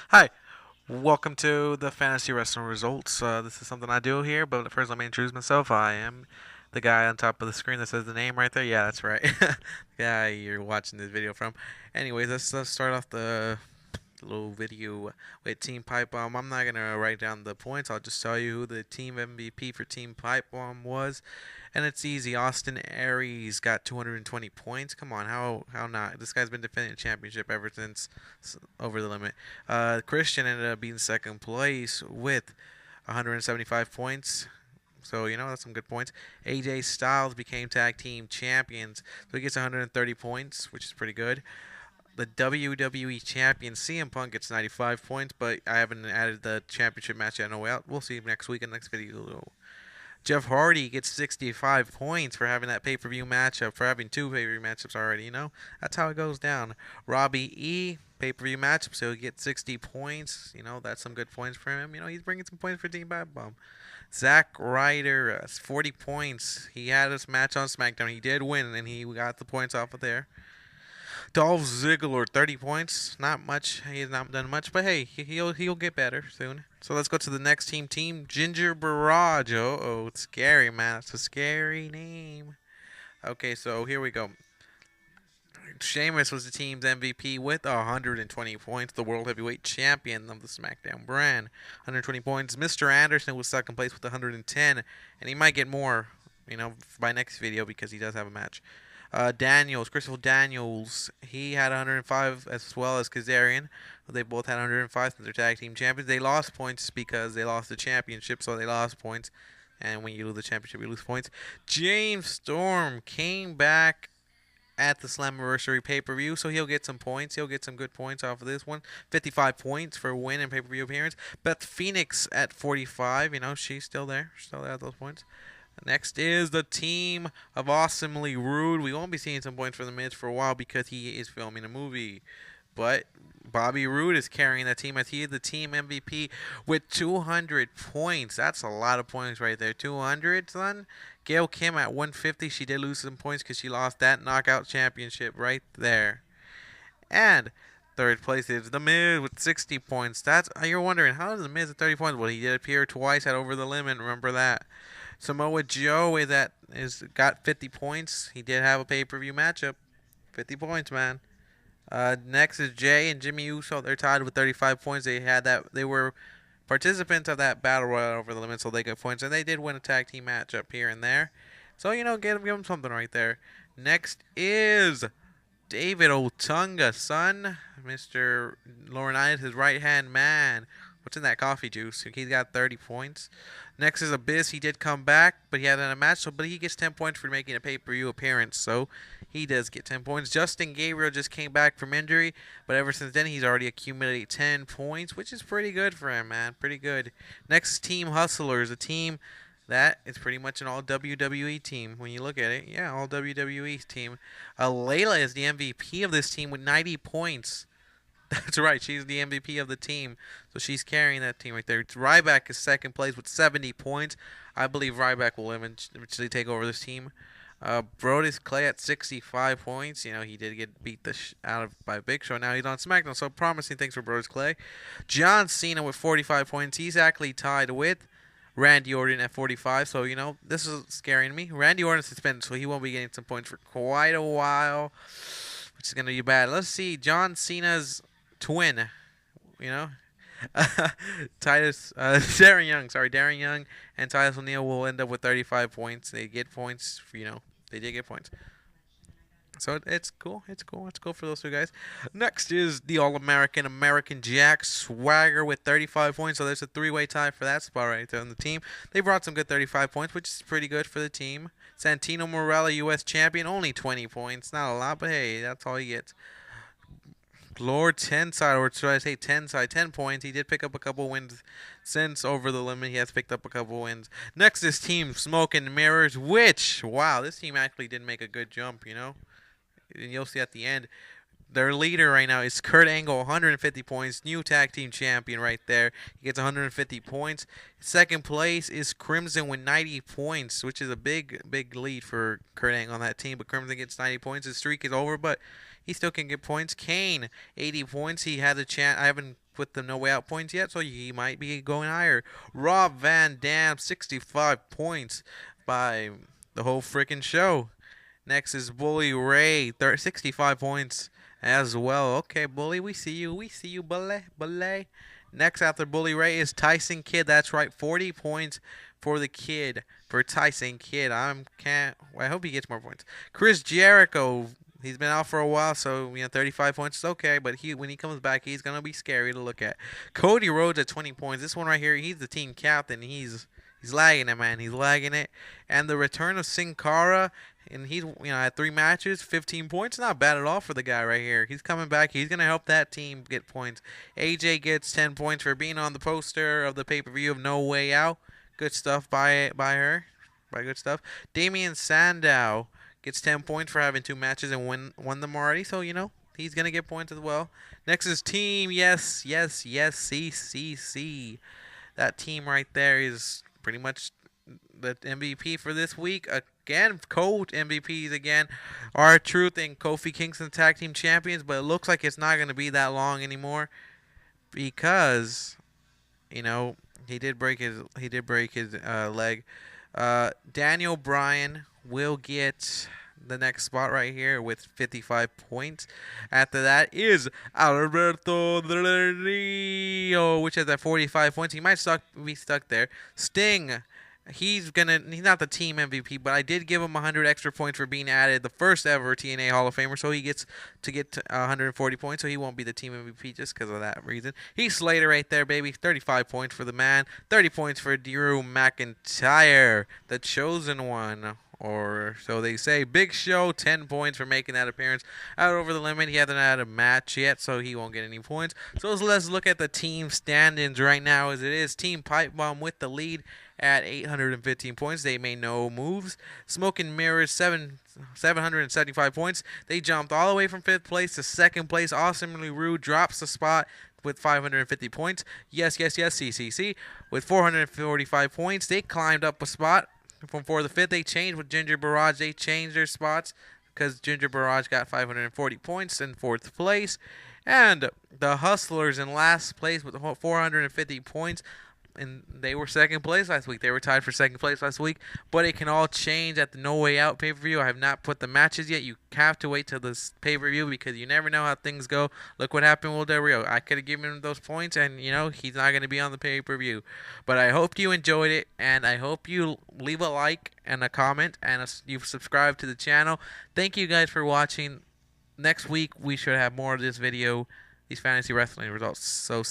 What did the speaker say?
Hi, welcome to the Fantasy Wrestling Results. This is something I do here, but first let me introduce myself. I am the guy on top of the screen that says the name right there. Yeah, that's right. The guy you're watching this video from. Anyways, let's start off the little video with Team Pipe Bomb. I'm not gonna write down the points. I'll just tell you who the team MVP for Team Pipe Bomb was, and it's easy. Austin Aries got 220 points. Come on, how not? This guy's been defending the championship ever since Over the Limit. Christian ended up being second place with 175 points. So, that's some good points. AJ Styles became tag team champions. So he gets 130 points, which is pretty good. The WWE champion CM Punk gets 95 points, but I haven't added the championship match yet. No, we'll see next week in the next video. Jeff Hardy gets 65 points for having that pay-per-view matchup, for having two pay-per-view matchups already, That's how it goes down. Robbie E, pay-per-view matchup, so he gets 60 points. That's some good points for him. He's bringing some points for Team Bad Bum. Zack Ryder, 40 points. He had his match on SmackDown. He did win, and he got the points off of there. Dolph Ziggler, 30 points. Not much. He has not done much, but hey, he'll get better soon. So let's go to the next team. Team Ginger Barrage. Oh, it's scary, man. It's a scary name. Okay, so here we go. Sheamus was the team's MVP with 120 points. The World Heavyweight Champion of the SmackDown brand, 120 points. Mr. Anderson was second place with 110, and he might get more, by next video because he does have a match. Christopher Daniels, he had 105 as well as Kazarian. They both had 105 since they're tag team champions. They lost points because they lost the championship, so they lost points. And when you lose the championship, you lose points. James Storm came back at the Slammiversary pay-per-view, so he'll get some points. He'll get some good points off of this one. 55 points for a win in pay-per-view appearance. Beth Phoenix at 45. She's still there. Still there at those points. Next is the team of Awesomely Rude. We won't be seeing some points for the Miz for a while because he is filming a movie. But Bobby Roode is carrying that team as he is the team MVP with 200 points. That's a lot of points right there. 200, son. Gail Kim at 150. She did lose some points because she lost that knockout championship right there. And third place is The Miz with 60 points. You're wondering, how is The Miz at 30 points? Well, he did appear twice at Over the Limit. Remember that. Samoa Joe got 50 points. He did have a pay-per-view matchup. 50 points, man. Next is Jay and Jimmy Uso. They're tied with 35 points. They were participants of that battle royal Over the Limit, so they got points, and they did win a tag team matchup here and there. So give them something right there. Next is David Otunga, son, Mr. Laurinaitis, his right hand man. What's in that coffee juice? He's got 30 points. Next is Abyss. He did come back, but he had a match, but he gets 10 points for making a pay-per-view appearance, so he does get 10 points. Justin Gabriel just came back from injury, but ever since then, he's already accumulated 10 points, which is pretty good for him, man. Pretty good. Next, Team Hustlers, a team that is pretty much an all WWE team when you look at it. Yeah, all WWE team. Layla is the MVP of this team with 90 points. That's right. She's the MVP of the team, so she's carrying that team right there. Ryback is second place with 70 points. I believe Ryback will eventually take over this team. Brodus Clay at 65 points. He did get beat out of by Big Show. Now he's on SmackDown, so promising things for Brodus Clay. John Cena with 45 points. He's actually tied with Randy Orton at 45. So this is scaring me. Randy Orton's suspended, so he won't be getting some points for quite a while, which is gonna be bad. Let's see John Cena's twin, you know, Darren Young and Titus O'Neil will end up with 35 points. They get points, they did get points. So it's cool. It's cool for those two guys. Next is the All-American American Jack Swagger with 35 points. So there's a three-way tie for that spot right there on the team. They brought some good 35 points, which is pretty good for the team. Santino Morella, U.S. champion, only 20 points. Not a lot, but hey, that's all he gets. Lord Tenside, or should I say Tenside, 10 points. He did pick up a couple wins since Over the Limit. He has picked up a couple wins. Next is Team Smoke and Mirrors, which, wow, this team actually did make a good jump, And you'll see at the end. Their leader right now is Kurt Angle, 150 points. New tag team champion right there. He gets 150 points. Second place is Crimson with 90 points, which is a big lead for Kurt Angle on that team. But Crimson gets 90 points. His streak is over, but he still can get points. Kane, 80 points. He had the chance. I haven't put the no way out points yet, so he might be going higher. Rob Van Dam, 65 points by the whole freaking show. Next is Bully Ray, 65 points as well. Okay, Bully, we see you. We see you, Bully. Next after Bully Ray is Tyson Kidd. That's right, 40 points for the kid, for Tyson Kidd. I hope he gets more points. Chris Jericho, he's been out for a while, so 35 points is okay. But when he comes back, he's gonna be scary to look at. Cody Rhodes at 20 points. This one right here, he's the team captain. He's lagging it, man. He's lagging it. And the return of Sin Cara, and he's at 3 matches, 15 points. Not bad at all for the guy right here. He's coming back. He's gonna help that team get points. AJ gets 10 points for being on the poster of the pay-per-view of No Way Out. Good stuff by her. By good stuff. Damian Sandow gets 10 points for having 2 matches and won them already. So he's gonna get points as well. Next is Team CCC. That team right there is pretty much the MVP for this week. Again, co-MVPs again. R-Truth and Kofi Kingston tag team champions, but it looks like it's not going to be that long anymore because he did break his leg. Daniel Bryan will get the next spot right here with 55 points. After that is Alberto Del Rio, which has at 45 points. He might be stuck there. Sting, he's not the team MVP, but I did give him 100 extra points for being added, the first ever TNA Hall of Famer, so he gets to get 140 points, so he won't be the team MVP just because of that reason. He's Slater right there, baby. 35 points for the man. 30 points for Drew McIntyre, the chosen one. Or so they say. Big Show, 10 points for making that appearance. Out over the limit. He hasn't had a match yet, so he won't get any points. So let's look at the team standings right now as it is. Team Pipe Bomb with the lead at 815 points. They made no moves. Smoke and Mirrors, 775 points. They jumped all the way from 5th place to 2nd place. Awesomely Rude drops the spot with 550 points. Yes, CCC with 445 points. They climbed up a spot. From 4th to 5th, they changed with Ginger Barrage. They changed their spots because Ginger Barrage got 540 points in 4th place. And the Hustlers in last place with 450 points. And they were 2nd place last week. They were tied for 2nd place last week. But it can all change at the No Way Out pay-per-view. I have not put the matches yet. You have to wait till this pay-per-view because you never know how things go. Look what happened with Del Rio. I could have given him those points, and, he's not going to be on the pay-per-view. But I hope you enjoyed it, and I hope you leave a like and a comment, and you subscribe to the channel. Thank you guys for watching. Next week, we should have more of this video, these fantasy wrestling results. So